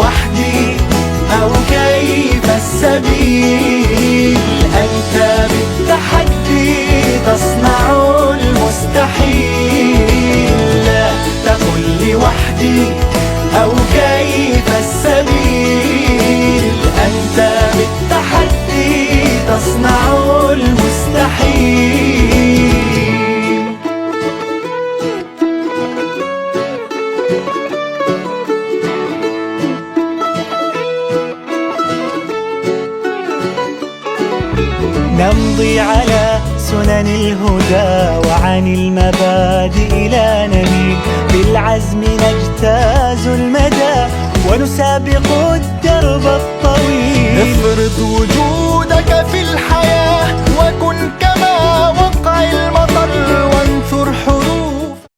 وحدي أو كيف السبيل. أنت بالتحدي تصنع المستحيل. لا تقل لي وحدي أو كيف السبيل. أنت بالتحدي تصنع المستحيل. نمضي على سنن الهدى وعن المبادئ لا نميل. بالعزم نجتاز المدى ونسابق الدرب الطويل. افرض وجودك في الحياة